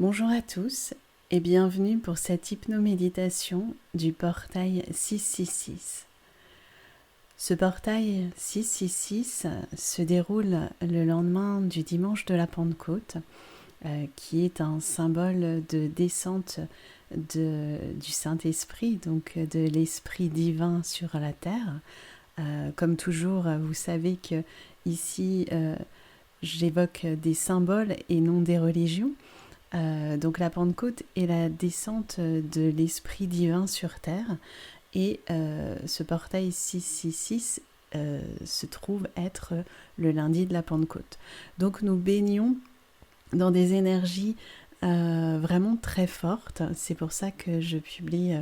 Bonjour à tous et bienvenue pour cette hypnoméditation du portail 666. Ce portail 666 se déroule le lendemain du dimanche de la Pentecôte, qui est un symbole de descente du Saint-Esprit, donc de l'Esprit divin sur la terre. Comme toujours, vous savez que ici, j'évoque des symboles et non des religions. Donc la Pentecôte est la descente de l'Esprit divin sur terre et ce portail 666 se trouve être le lundi de la Pentecôte. Donc nous baignons dans des énergies vraiment très fortes. C'est pour ça que je publie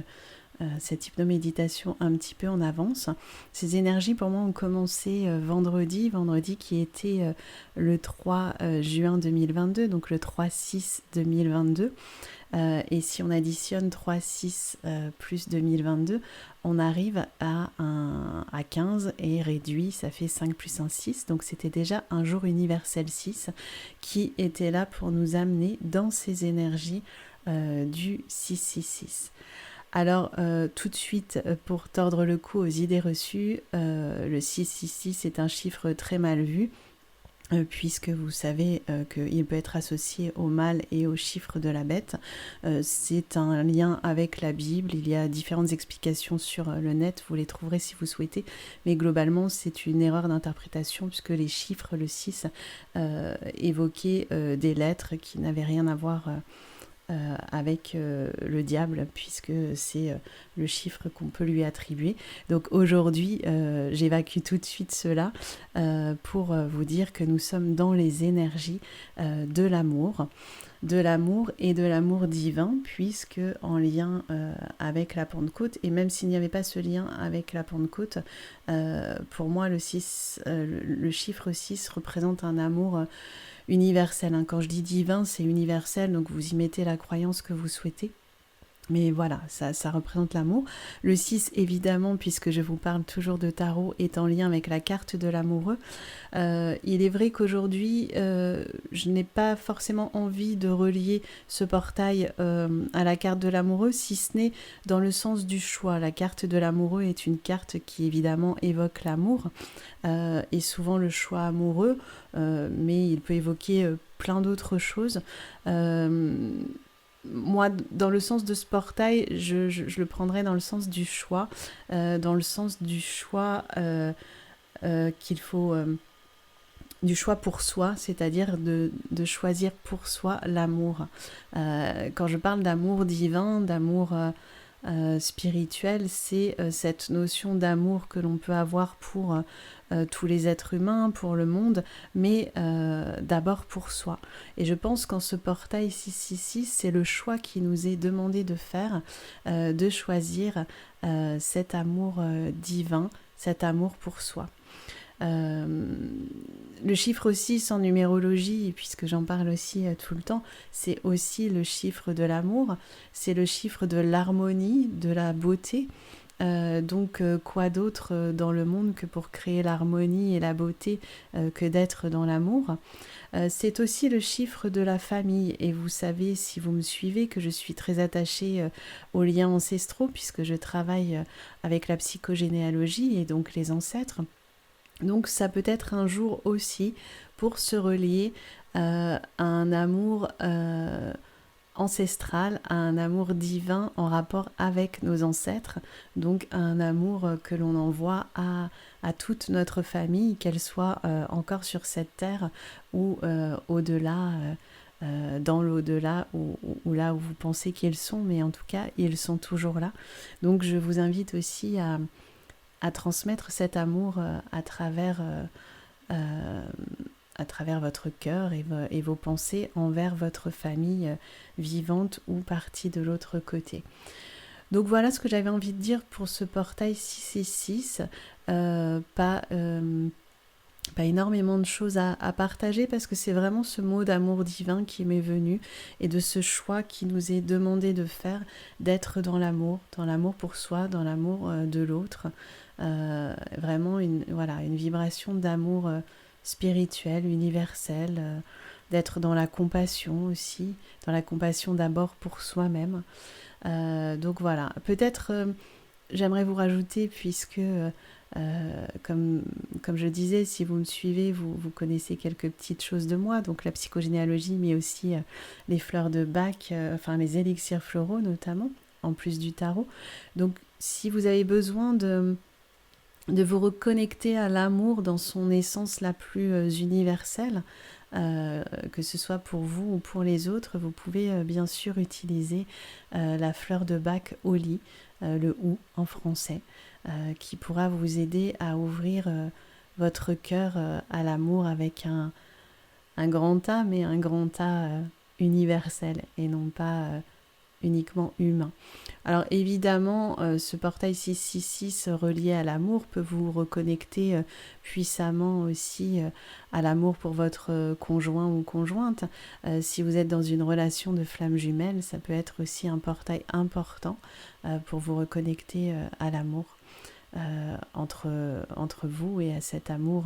cette hypnoméditation un petit peu en avance. Ces énergies pour moi ont commencé vendredi qui était le 3 juin 2022, donc le 3-6 2022. Et si on additionne 3-6 plus 2022, on arrive à 15 et réduit, ça fait 5 plus 1, 6. Donc c'était déjà un jour universel 6 qui était là pour nous amener dans ces énergies du 666. Alors, tout de suite, pour tordre le cou aux idées reçues, le 666 est un chiffre très mal vu, puisque vous savez qu'il peut être associé au mal et au chiffre de la bête. C'est un lien avec la Bible, il y a différentes explications sur le net, vous les trouverez si vous souhaitez, mais globalement c'est une erreur d'interprétation, puisque les chiffres, le 6, évoquaient des lettres qui n'avaient rien à voir avec le diable, puisque c'est le chiffre qu'on peut lui attribuer. Donc aujourd'hui, j'évacue tout de suite cela pour vous dire que nous sommes dans les énergies de l'amour et de l'amour divin, puisque en lien avec la Pentecôte, et même s'il n'y avait pas ce lien avec la Pentecôte, pour moi le chiffre 6 représente un amour universel. Quand je dis divin, c'est universel, donc vous y mettez la croyance que vous souhaitez. Mais voilà, ça représente l'amour. Le 6, évidemment, puisque je vous parle toujours de tarot, est en lien avec la carte de l'amoureux. Il est vrai qu'aujourd'hui, je n'ai pas forcément envie de relier ce portail à la carte de l'amoureux, si ce n'est dans le sens du choix. La carte de l'amoureux est une carte qui, évidemment, évoque l'amour, et souvent le choix amoureux, mais il peut évoquer plein d'autres choses. Moi, dans le sens de ce portail, je le prendrais dans le sens du choix, qu'il faut... du choix pour soi, c'est-à-dire de choisir pour soi l'amour. Quand je parle d'amour divin, d'amour spirituel, c'est cette notion d'amour que l'on peut avoir pour tous les êtres humains, pour le monde, mais d'abord pour soi. Et je pense qu'en ce portail 666, c'est le choix qui nous est demandé de faire, de choisir cet amour divin, cet amour pour soi. Le chiffre 6 en numérologie, puisque j'en parle aussi tout le temps, c'est aussi le chiffre de l'amour, c'est le chiffre de l'harmonie, de la beauté. Donc quoi d'autre dans le monde que pour créer l'harmonie et la beauté que d'être dans l'amour. C'est aussi le chiffre de la famille, et vous savez, si vous me suivez, que je suis très attachée aux liens ancestraux, puisque je travaille avec la psychogénéalogie et donc les ancêtres. Donc ça peut être un jour aussi pour se relier à un amour ancestral, à un amour divin en rapport avec nos ancêtres, donc un amour que l'on envoie à toute notre famille, qu'elle soit encore sur cette terre ou au-delà, dans l'au-delà, ou là où vous pensez qu'ils sont, mais en tout cas ils sont toujours là. Donc je vous invite aussi à transmettre cet amour à travers votre cœur et vos pensées envers votre famille vivante ou partie de l'autre côté. Donc voilà ce que j'avais envie de dire pour ce portail 666. Pas énormément de choses à partager, parce que c'est vraiment ce mot d'amour divin qui m'est venu, et de ce choix qui nous est demandé de faire, d'être dans l'amour pour soi, dans l'amour de l'autre. Vraiment une vibration d'amour spirituel, universel, d'être dans la compassion aussi, dans la compassion d'abord pour soi-même. Donc voilà, peut-être j'aimerais vous rajouter, puisque comme je disais, si vous me suivez, vous connaissez quelques petites choses de moi, donc la psychogénéalogie, mais aussi les fleurs de Bach, enfin les élixirs floraux notamment, en plus du tarot. Donc si vous avez besoin de vous reconnecter à l'amour dans son essence la plus universelle, que ce soit pour vous ou pour les autres, vous pouvez bien sûr utiliser la fleur de Bach au lit, le ou en français, qui pourra vous aider à ouvrir votre cœur à l'amour avec un grand A, mais un grand A universel et non pas uniquement humain. Alors évidemment, ce portail 666 relié à l'amour peut vous reconnecter puissamment aussi à l'amour pour votre conjoint ou conjointe. Si vous êtes dans une relation de flamme jumelle, ça peut être aussi un portail important pour vous reconnecter à l'amour entre vous et à cet amour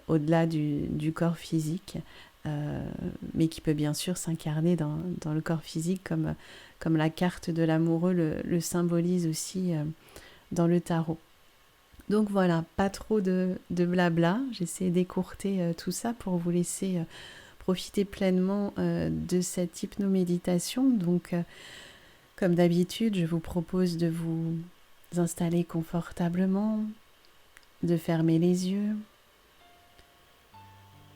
au-delà du corps physique. Mais qui peut bien sûr s'incarner dans le corps physique comme la carte de l'amoureux le symbolise aussi dans le tarot. Donc voilà, pas trop de blabla, j'essaie d'écourter tout ça pour vous laisser profiter pleinement de cette hypnoméditation. Donc comme d'habitude, je vous propose de vous installer confortablement, de fermer les yeux,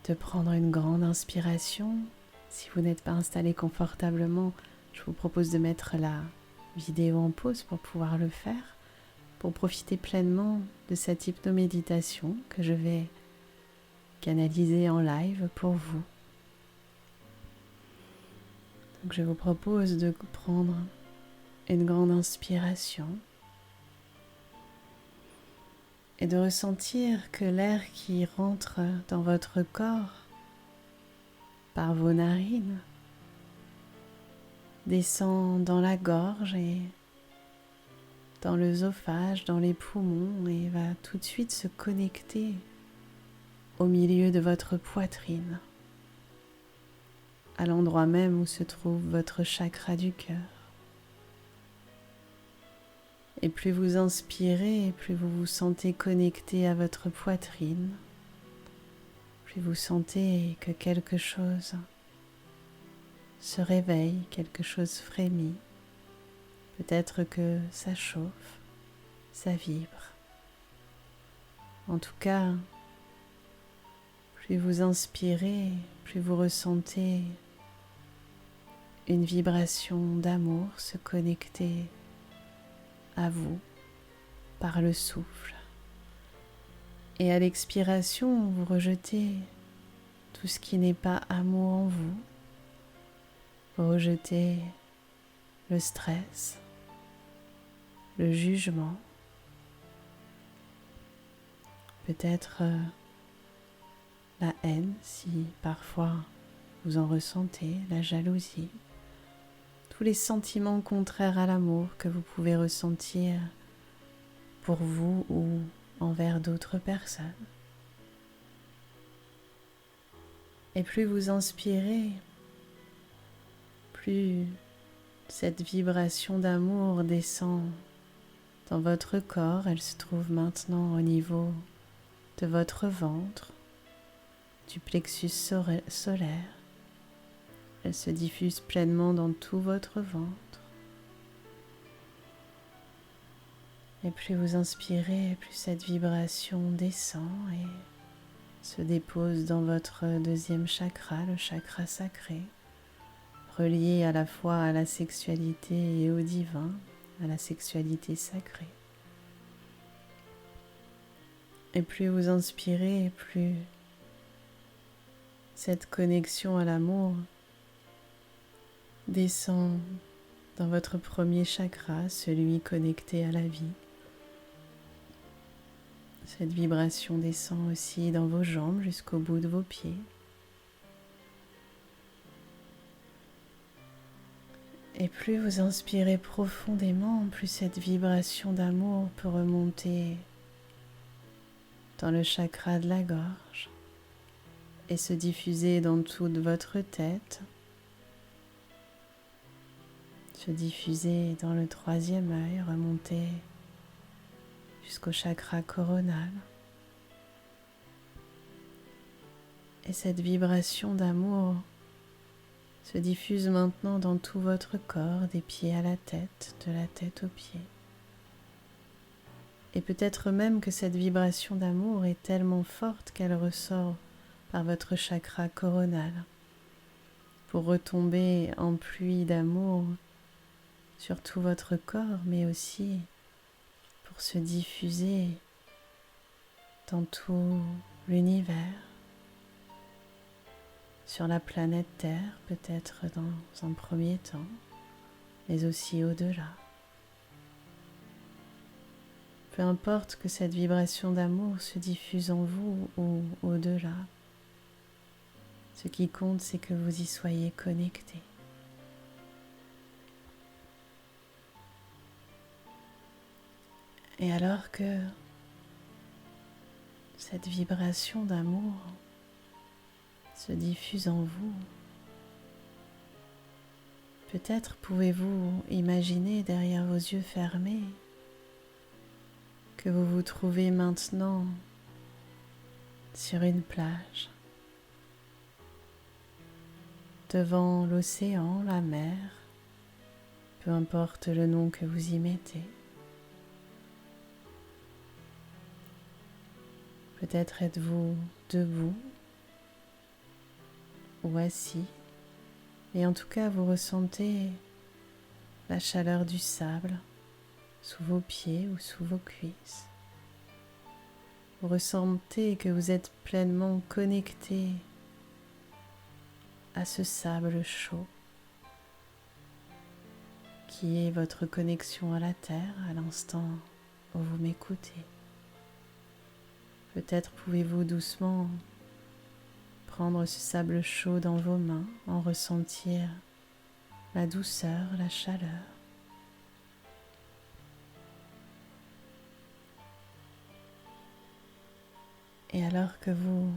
de prendre une grande inspiration. Si vous n'êtes pas installé confortablement, je vous propose de mettre la vidéo en pause pour pouvoir le faire, pour profiter pleinement de cette hypnoméditation que je vais canaliser en live pour vous. Donc je vous propose de prendre une grande inspiration et de ressentir que l'air qui rentre dans votre corps par vos narines descend dans la gorge et dans l'œsophage, dans les poumons, et va tout de suite se connecter au milieu de votre poitrine, à l'endroit même où se trouve votre chakra du cœur. Et plus vous inspirez, plus vous vous sentez connecté à votre poitrine, plus vous sentez que quelque chose se réveille, quelque chose frémit. Peut-être que ça chauffe, ça vibre. En tout cas, plus vous inspirez, plus vous ressentez une vibration d'amour se connecter à vous par le souffle. Et à l'expiration, vous rejetez tout ce qui n'est pas amour en vous. Vous rejetez le stress, le jugement, peut-être la haine si parfois vous en ressentez, la jalousie, tous les sentiments contraires à l'amour que vous pouvez ressentir pour vous ou envers d'autres personnes. Et plus vous inspirez, plus cette vibration d'amour descend dans votre corps. Elle se trouve maintenant au niveau de votre ventre, du plexus solaire. Elle se diffuse pleinement dans tout votre ventre. Et plus vous inspirez, plus cette vibration descend et se dépose dans votre deuxième chakra, le chakra sacré, relié à la fois à la sexualité et au divin, à la sexualité sacrée. Et plus vous inspirez, plus cette connexion à l'amour descend dans votre premier chakra, celui connecté à la vie. Cette vibration descend aussi dans vos jambes jusqu'au bout de vos pieds. Et plus vous inspirez profondément, plus cette vibration d'amour peut remonter dans le chakra de la gorge, et se diffuser dans toute votre tête, se diffuser dans le troisième œil, remonter jusqu'au chakra coronal. Et cette vibration d'amour se diffuse maintenant dans tout votre corps, des pieds à la tête, de la tête aux pieds. Et peut-être même que cette vibration d'amour est tellement forte qu'elle ressort par votre chakra coronal pour retomber en pluie d'amour sur tout votre corps, mais aussi pour se diffuser dans tout l'univers, sur la planète Terre, peut-être dans un premier temps, mais aussi au-delà. Peu importe que cette vibration d'amour se diffuse en vous ou au-delà, ce qui compte, c'est que vous y soyez connectés. Et alors que cette vibration d'amour se diffuse en vous, peut-être pouvez-vous imaginer derrière vos yeux fermés que vous vous trouvez maintenant sur une plage, devant l'océan, la mer, peu importe le nom que vous y mettez. Peut-être êtes-vous debout ou assis, et en tout cas vous ressentez la chaleur du sable sous vos pieds ou sous vos cuisses. Vous ressentez que vous êtes pleinement connecté à ce sable chaud qui est votre connexion à la terre à l'instant où vous m'écoutez. Peut-être pouvez-vous doucement prendre ce sable chaud dans vos mains, en ressentir la douceur, la chaleur. Et alors que vous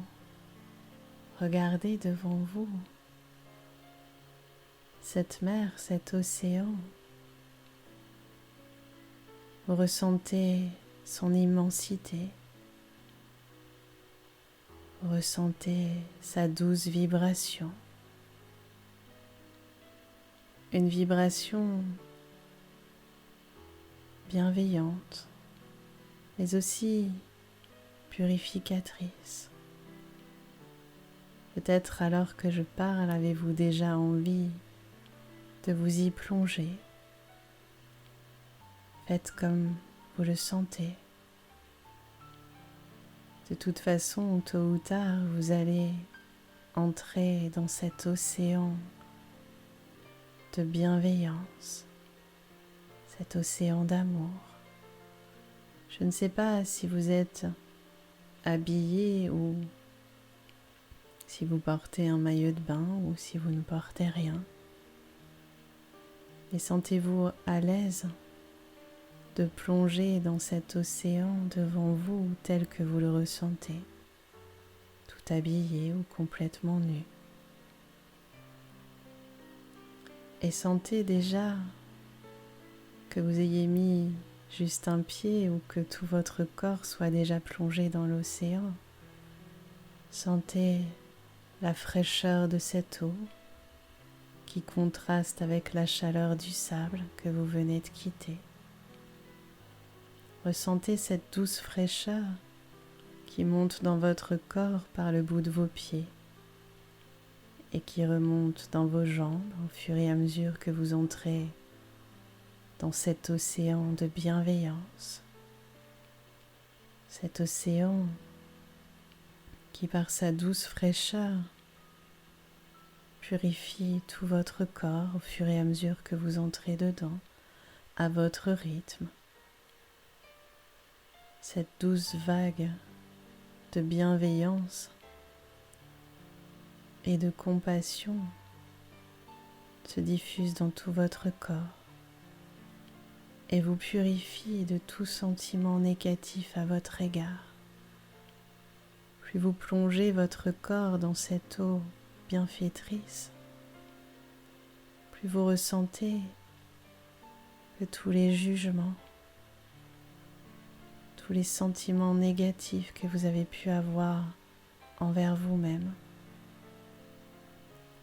regardez devant vous cette mer, cet océan, vous ressentez son immensité, vous ressentez sa douce vibration, une vibration bienveillante, mais aussi purificatrice. Peut-être alors que je parle, avez-vous déjà envie de vous y plonger. Faites comme vous le sentez. De toute façon, tôt ou tard, vous allez entrer dans cet océan de bienveillance, cet océan d'amour. Je ne sais pas si vous êtes habillé ou si vous portez un maillot de bain ou si vous ne portez rien. Mais sentez-vous à l'aise de plonger dans cet océan devant vous tel que vous le ressentez, tout habillé ou complètement nu. Et sentez déjà que vous ayez mis juste un pied ou que tout votre corps soit déjà plongé dans l'océan. Sentez la fraîcheur de cette eau qui contraste avec la chaleur du sable que vous venez de quitter. Ressentez cette douce fraîcheur qui monte dans votre corps par le bout de vos pieds et qui remonte dans vos jambes au fur et à mesure que vous entrez dans cet océan de bienveillance. Cet océan qui par sa douce fraîcheur purifie tout votre corps au fur et à mesure que vous entrez dedans, à votre rythme. Cette douce vague de bienveillance et de compassion se diffuse dans tout votre corps et vous purifie de tout sentiment négatif à votre égard. plus vous plongez votre corps dans cette eau bienfaitrice, plus vous ressentez que tous les jugements, tous les sentiments négatifs que vous avez pu avoir envers vous-même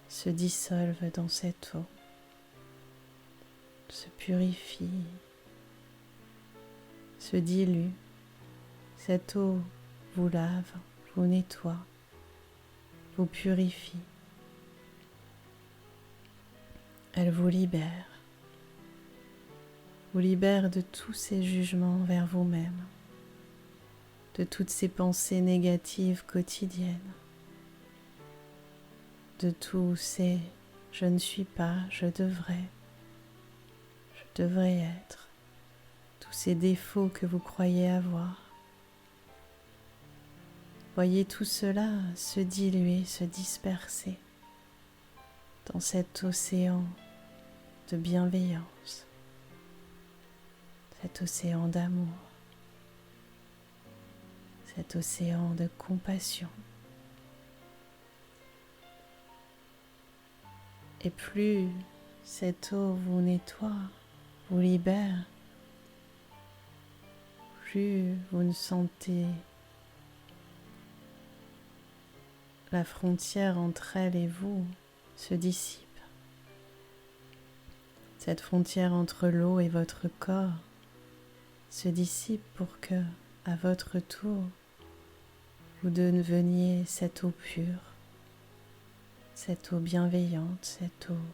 se dissolvent dans cette eau, se purifient, se diluent. Cette eau vous lave, vous nettoie, vous purifie. Elle vous libère de tous ces jugements envers vous-même, de toutes ces pensées négatives quotidiennes, de tous ces « je ne suis pas, je devrais être », tous ces défauts que vous croyez avoir. Voyez tout cela se diluer, se disperser dans cet océan de bienveillance, cet océan d'amour, cet océan de compassion. Et plus cette eau vous nettoie, vous libère, plus vous ne sentez la frontière entre elle et vous se dissipe. Cette frontière entre l'eau et votre corps se dissipe pour que, à votre tour, vous deveniez cette eau pure, cette eau bienveillante, cette eau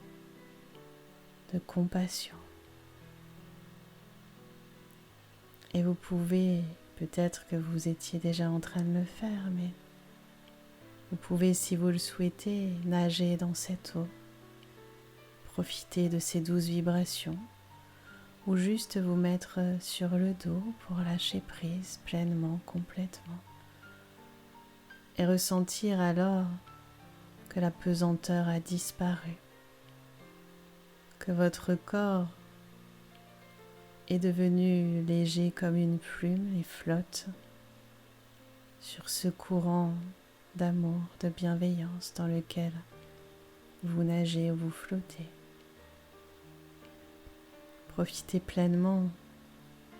de compassion. Et vous pouvez, peut-être que vous étiez déjà en train de le faire, mais vous pouvez, si vous le souhaitez, nager dans cette eau, profiter de ces douces vibrations, ou juste vous mettre sur le dos pour lâcher prise pleinement, complètement, et ressentir alors que la pesanteur a disparu, que votre corps est devenu léger comme une plume et flotte sur ce courant d'amour, de bienveillance dans lequel vous nagez ou vous flottez. Profitez pleinement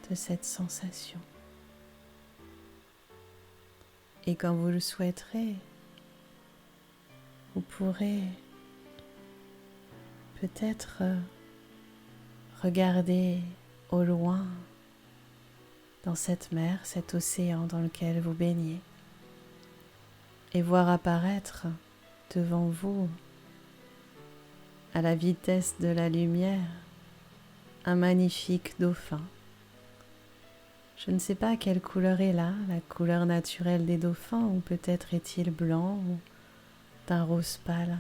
de cette sensation. Et quand vous le souhaiterez, vous pourrez peut-être regarder au loin dans cette mer, cet océan dans lequel vous baignez, et voir apparaître devant vous, à la vitesse de la lumière, un magnifique dauphin. Je ne sais pas quelle couleur est là, la couleur naturelle des dauphins, ou peut-être est-il blanc ou d'un rose pâle,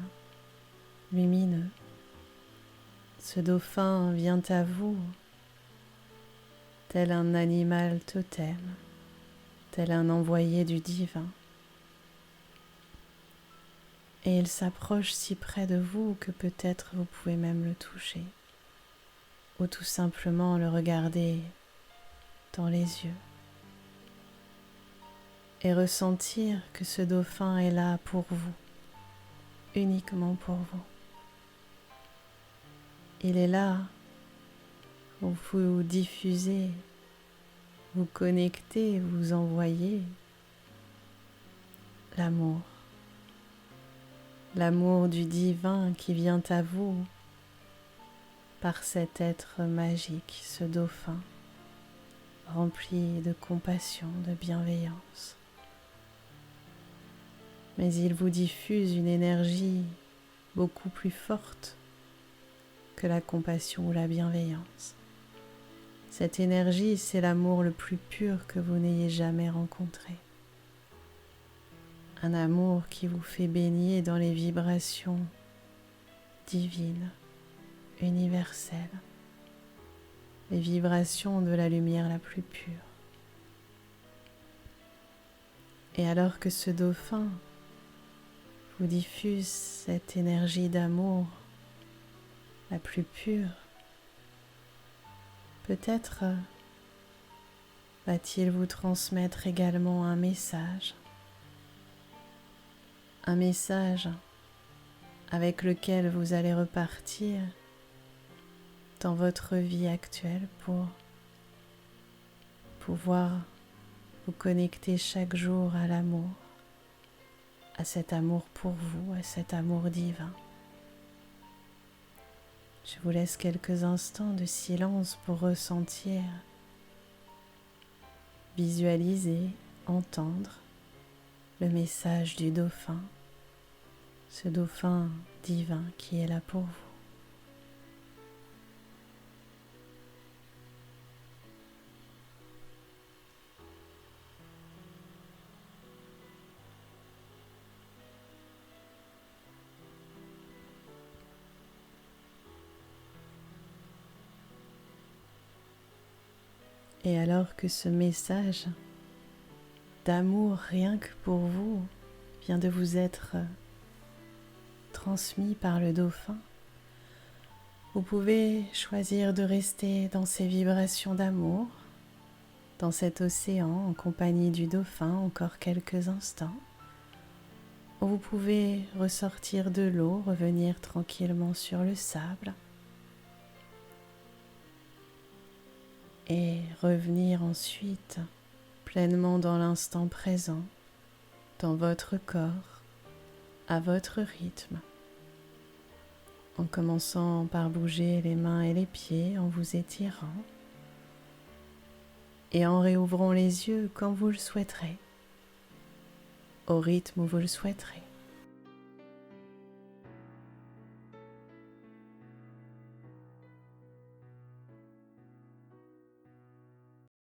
lumineux. Ce dauphin vient à vous tel un animal totem, tel un envoyé du divin. Et il s'approche si près de vous que peut-être vous pouvez même le toucher, ou tout simplement le regarder dans les yeux et ressentir que ce dauphin est là pour vous, uniquement pour vous. Il est là pour vous diffuser, vous connecter, vous envoyer l'amour. L'amour du divin qui vient à vous par cet être magique, ce dauphin, rempli de compassion, de bienveillance. Mais il vous diffuse une énergie beaucoup plus forte que la compassion ou la bienveillance. Cette énergie, c'est l'amour le plus pur que vous n'ayez jamais rencontré. Un amour qui vous fait baigner dans les vibrations divines, universelles, les vibrations de la lumière la plus pure. Et alors que ce dauphin vous diffuse cette énergie d'amour la plus pure, peut-être va-t-il vous transmettre également un message un message avec lequel vous allez repartir dans votre vie actuelle pour pouvoir vous connecter chaque jour à l'amour, à cet amour pour vous, à cet amour divin. Je vous laisse quelques instants de silence pour ressentir, visualiser, entendre le message du dauphin, ce dauphin divin qui est là pour vous. Et alors que ce message d'amour rien que pour vous vient de vous être transmis par le dauphin, vous pouvez choisir de rester dans ces vibrations d'amour, dans cet océan en compagnie du dauphin encore quelques instants. Vous pouvez ressortir de l'eau, revenir tranquillement sur le sable et revenir ensuite pleinement dans l'instant présent, dans votre corps, à votre rythme, en commençant par bouger les mains et les pieds en vous étirant et en réouvrant les yeux quand vous le souhaiterez, au rythme où vous le souhaiterez.